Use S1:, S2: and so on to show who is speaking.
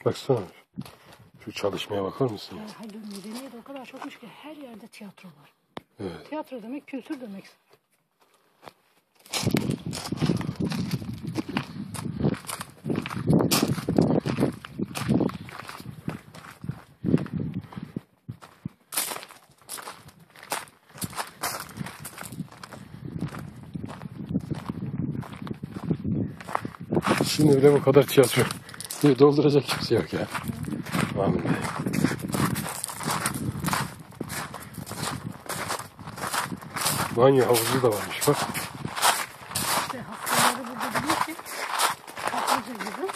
S1: Baksana. Şu çalışmaya bakar mısın?
S2: Ya, hayır, medeniyet o kadar çokmuş ki her yerde tiyatro var.
S1: Evet.
S2: Tiyatro demek kültür demek.
S1: Şimdi bile bu kadar tiyatro dolduracak kimse yok ya. Amin. Banyo havuzu da varmış bak.
S2: İşte hastaları burada diyor ki kaplıca gibi.